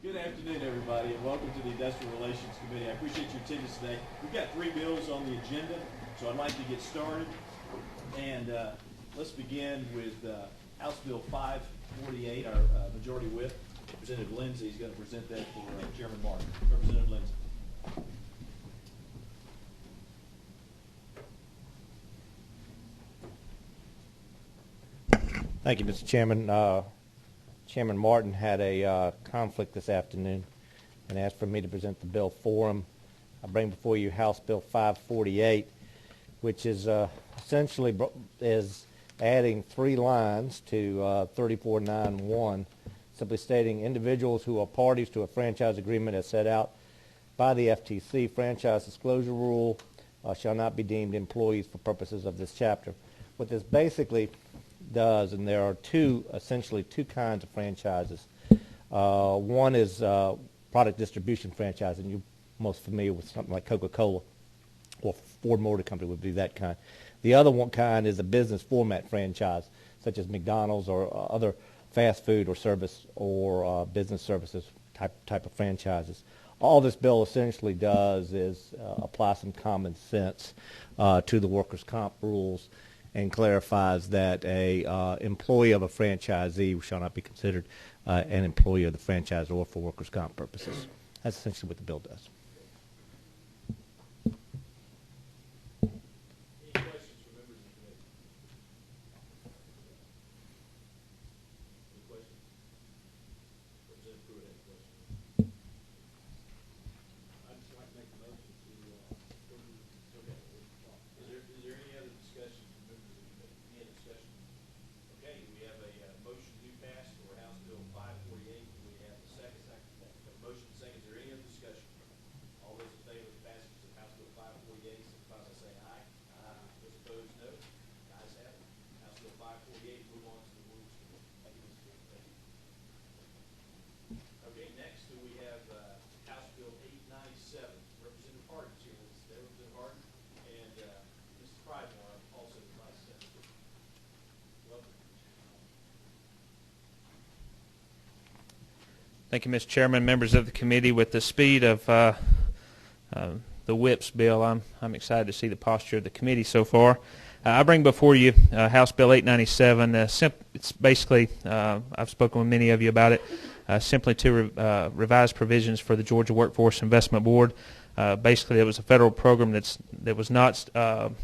Good afternoon, everybody, and welcome to the Industrial Relations Committee. I appreciate your attendance today. We've got 3 bills on the agenda, so I'd like to get started. And let's begin with House Bill 548, our Majority Whip. Representative Lindsay is going to present that for Chairman Martin. Representative Lindsay. Thank you, Mr. Chairman. Chairman Martin had a conflict this afternoon and asked for me to present the bill for him. I bring before you House Bill 548, which is essentially is adding 3 lines to 3491, simply stating individuals who are parties to a franchise agreement as set out by the FTC franchise disclosure rule shall not be deemed employees for purposes of this chapter. What this basically does, and there are essentially two kinds of franchises. One is product distribution franchise, and you're most familiar with something like Coca-Cola or Ford Motor Company would be that kind. The other one kind is a business format franchise, such as McDonald's or other fast food or service or business services type of franchises. All this bill essentially does is apply some common sense to the workers' comp rules and clarifies that a employee of a franchisee shall not be considered an employee of the franchisor for workers' comp purposes. That's essentially what the bill does. Any questions from members of the committee? Any questions? Representative Pruitt, any questions? I'd just like to make a motion to okay. Is there any other discussion from members of the committee? Any other discussion? Okay, we have a motion to pass for House Bill 548. We have a second. A motion and second. Is there any other discussion? All those in favor of the passage of House Bill 548, signify by saying aye. Aye. Those opposed, no. The ayes have it. House Bill 548. Move on to the Rules Committee. Thank you, Mr. Chairman. Thank you. Okay, next we have House Bill 897. Representative Harden's here with us today. Representative Harden and Mrs. Pridemore, also the Vice Senator. Welcome. Thank you, Mr. Chairman, members of the committee. With the speed of the whips bill, I'm excited to see the posture of the committee so far. I bring before you House Bill 897. It's basically, I've spoken with many of you about it, simply to revise provisions for the Georgia Workforce Investment Board. Basically, it was a federal program that was not that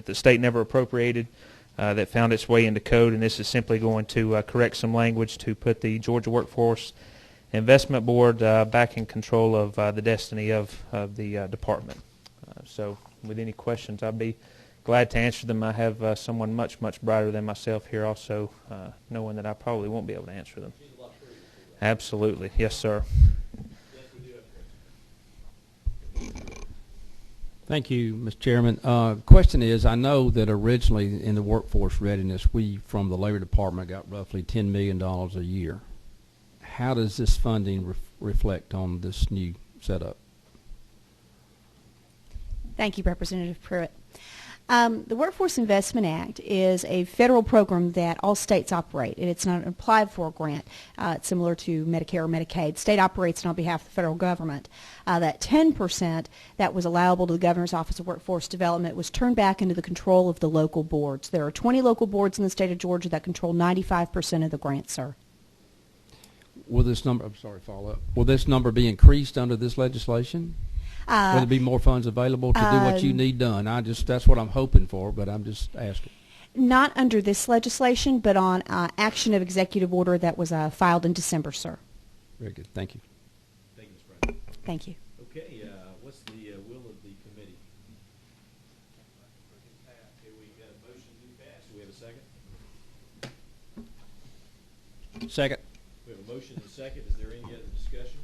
the state never appropriated. That found its way into code, and this is simply going to correct some language to put the Georgia Workforce Investment Board back in control of the destiny of the department. So with any questions, I'd be glad to answer them. I have someone much, much brighter than myself here also, knowing that I probably won't be able to answer them. Absolutely. Yes, sir. Thank you, Mr. Chairman. Question is, I know that originally in the workforce readiness, we from the Labor Department got roughly $10 million a year. How does this funding reflect on this new setup? Thank you, Representative Pruitt. The Workforce Investment Act is a federal program that all states operate, and it's not an applied for grant. It's similar to Medicare or Medicaid. State operates on behalf of the federal government. That 10% that was allowable to the Governor's Office of Workforce Development was turned back into the control of the local boards. There are 20 local boards in the state of Georgia that control 95% of the grant, sir. Will this number, I'm sorry, follow up. Will this number be increased under this legislation? Will there be more funds available to do what you need done? That's what I'm hoping for, but I'm just asking. Not under this legislation, but on action of executive order that was filed in December, sir. Very good. Thank you. Thank you, Ms. President. Thank you. Okay, what's the will of the committee? Okay, we got a motion to pass. Do we have a second? Second. We have a motion and a second. Is there any other discussion?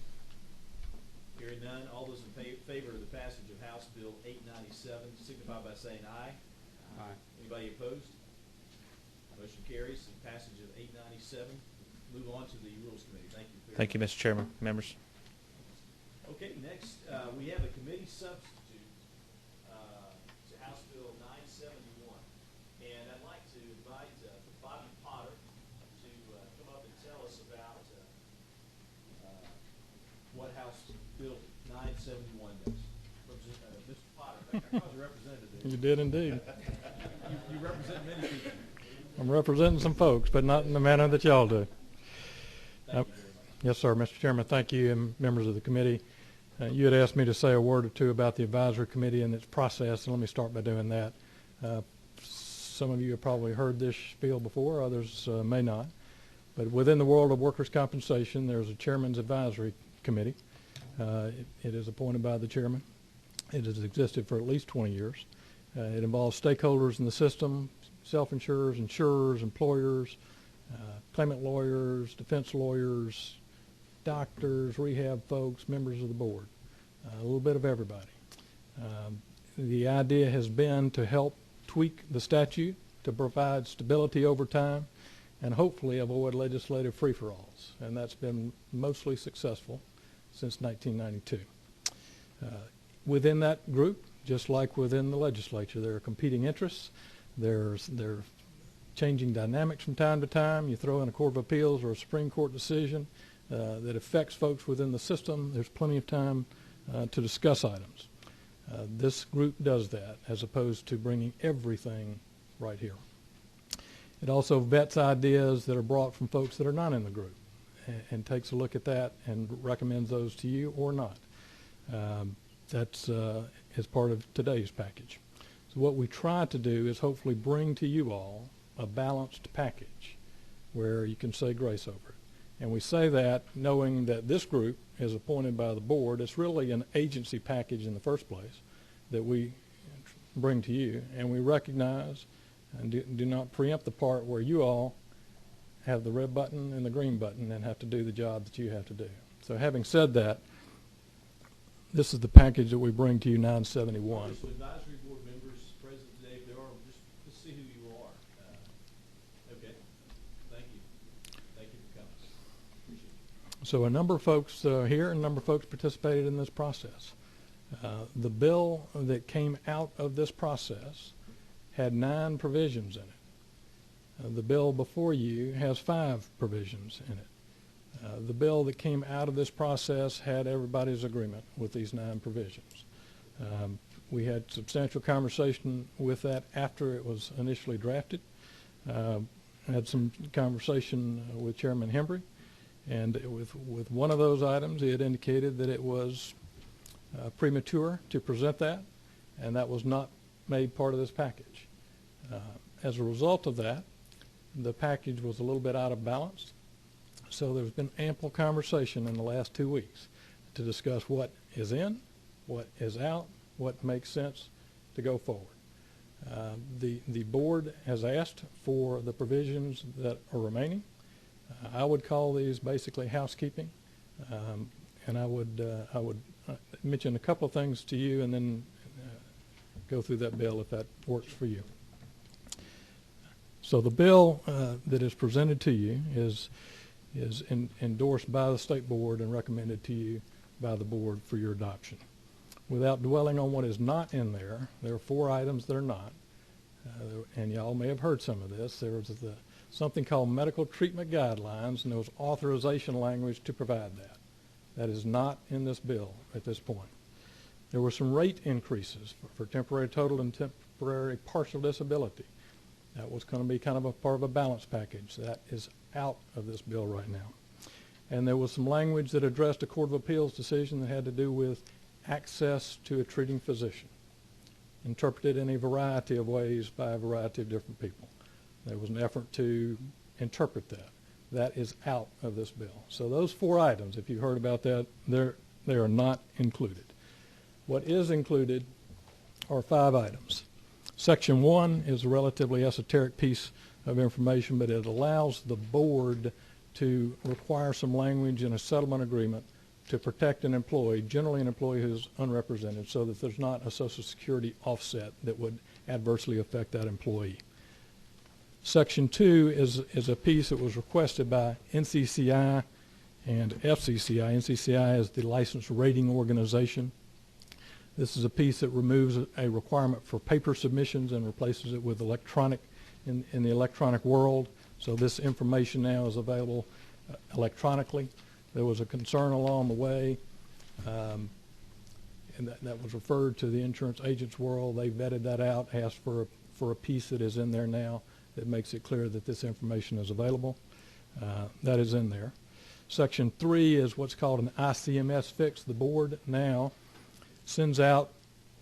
Hearing none, all those in favor of the passage of House Bill 897 signify by saying aye. Aye. Anybody opposed? Motion carries. The passage of 897. Move on to the Rules Committee. Thank you. Thank you, Mr. Chairman, members. Okay, next we have a committee substitute to House Bill 971. And I'd like to invite Bobby Potter to come up and tell us about 971 days. Mr. Potter, I think I was a representative there. You did indeed. You represent many people. I'm representing some folks, but not in the manner that y'all do. Thank you very much. Yes, sir. Mr. Chairman, thank you and members of the committee. You had asked me to say a word or two about the advisory committee and its process, and let me start by doing that. Some of you have probably heard this spiel before, others may not. But within the world of workers' compensation, there's a chairman's advisory committee. It is appointed by the chairman. It has existed for at least 20 years. It involves stakeholders in the system, self-insurers, insurers, employers, claimant lawyers, defense lawyers, doctors, rehab folks, members of the board, a little bit of everybody. The idea has been to help tweak the statute to provide stability over time and hopefully avoid legislative free-for-alls, and that's been mostly successful since 1992. Within that group, just like within the legislature, there are competing interests. There are changing dynamics from time to time. You throw in a Court of Appeals or a Supreme Court decision that affects folks within the system. There's plenty of time to discuss items. This group does that as opposed to bringing everything right here. It also vets ideas that are brought from folks that are not in the group and takes a look at that and recommends those to you or not. That's as part of today's package. So what we try to do is hopefully bring to you all a balanced package where you can say grace over it. And we say that knowing that this group is appointed by the board. It's really an agency package in the first place that we bring to you, and we recognize and do not preempt the part where you all have the red button and the green button and have to do the job that you have to do. So having said that, this is the package that we bring to you, 971. Just advisory board members present today, if there are, just see who you are. Okay. Thank you. Thank you for coming. Appreciate it. So a number of folks here and a number of folks participated in this process. The bill that came out of this process had 9 provisions in it. The bill before you has 5 provisions in it. The bill that came out of this process had everybody's agreement with these 9 provisions. We had substantial conversation with that after it was initially drafted. Had some conversation with Chairman Hembry, and with one of those items, he had indicated that it was premature to present that, and that was not made part of this package. As a result of that, the package was a little bit out of balance. So there's been ample conversation in the last 2 weeks to discuss what is in, what is out, what makes sense to go forward. The board has asked for the provisions that are remaining. I would call these basically housekeeping, and I would mention a couple of things to you and then go through that bill if that works for you. So the bill that is presented to you is endorsed by the state board and recommended to you by the board for your adoption. Without dwelling on what is not in there, there are 4 items that are not, and y'all may have heard some of this. There was something called medical treatment guidelines, and there was authorization language to provide that. That is not in this bill at this point. There were some rate increases for temporary total and temporary partial disability. That was going to be kind of a part of a balance package. That is out of this bill right now. And there was some language that addressed a Court of Appeals decision that had to do with access to a treating physician, interpreted in a variety of ways by a variety of different people. There was an effort to interpret that. That is out of this bill. So those 4 items, if you heard about that, they are not included. What is included are 5 items. Section 1 is a relatively esoteric piece of information, but it allows the board to require some language in a settlement agreement to protect an employee, generally an employee who's unrepresented, so that there's not a Social Security offset that would adversely affect that employee. Section 2 is a piece that was requested by NCCI and FCCI. NCCI is the licensed rating organization. This is a piece that removes a requirement for paper submissions and replaces it with electronic in the electronic world. So this information now is available electronically. There was a concern along the way and that was referred to the insurance agents world. They vetted that out, asked for a piece that is in there now that makes it clear that this information is available. That is in there. Section 3 is what's called an ICMS fix. The board now sends out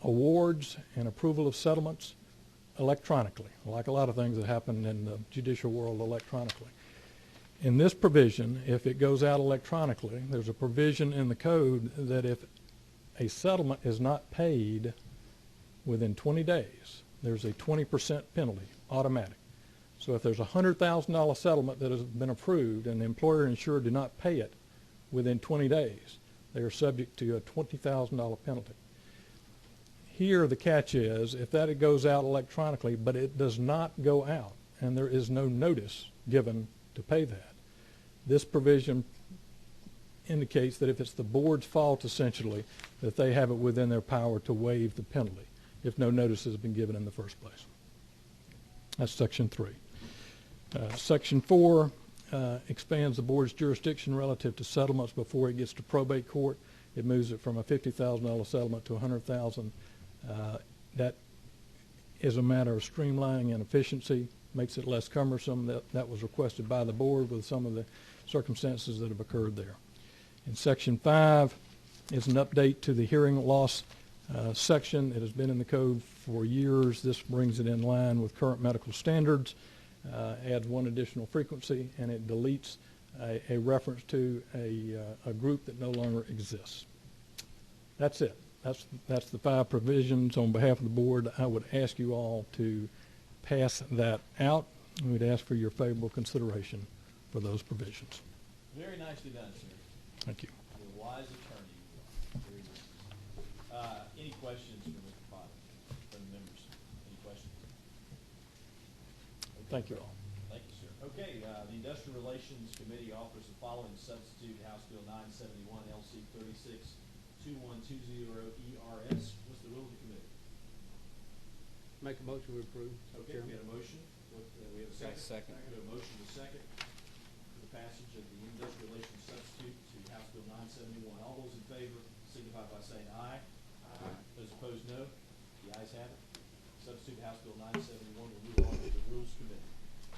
awards and approval of settlements electronically, like a lot of things that happen in the judicial world electronically. In this provision, if it goes out electronically, there's a provision in the code that if a settlement is not paid within 20 days, there's a 20% penalty, automatic. So if there's a $100,000 settlement that has been approved and the employer and insured do not pay it within 20 days, they are subject to a $20,000 penalty. Here the catch is, if that goes out electronically, but it does not go out, and there is no notice given to pay that, this provision indicates that if it's the board's fault, essentially, that they have it within their power to waive the penalty if no notice has been given in the first place. That's Section 3. Section 4 expands the board's jurisdiction relative to settlements before it gets to probate court. It moves it from a $50,000 settlement to $100,000. That is a matter of streamlining and efficiency, makes it less cumbersome. That was requested by the board with some of the circumstances that have occurred there. In Section 5 is an update to the hearing loss section. It has been in the code for years. This brings it in line with current medical standards, adds one additional frequency, and it deletes a reference to a group that no longer exists. That's it. That's the 5 provisions. On behalf of the board, I would ask you all to pass that out. We'd ask for your favorable consideration for those provisions. Very nicely done, sir. Thank you. You're a wise attorney. Very good. Any questions from Mr. Potter, from the members? Any questions? Okay. Thank you all. Thank you, sir. Okay, the Industrial Relations Committee offers the following substitute House Bill 971 LC 362120 ERS. What's the will of the committee? Make a motion to approve. Okay, we had a motion. We have a second. Second. We have a motion to second for the passage of the Industrial Relations substitute to House Bill 971. All those in favor signify by saying aye. Aye. Those opposed, no. The ayes have it. Substitute House Bill 971 will move on to the Rules Committee.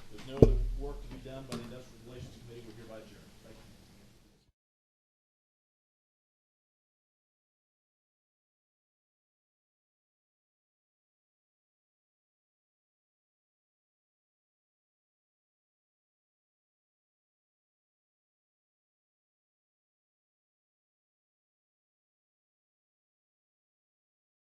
There's no other work to be done by the Industrial Relations Committee. We're hereby adjourned.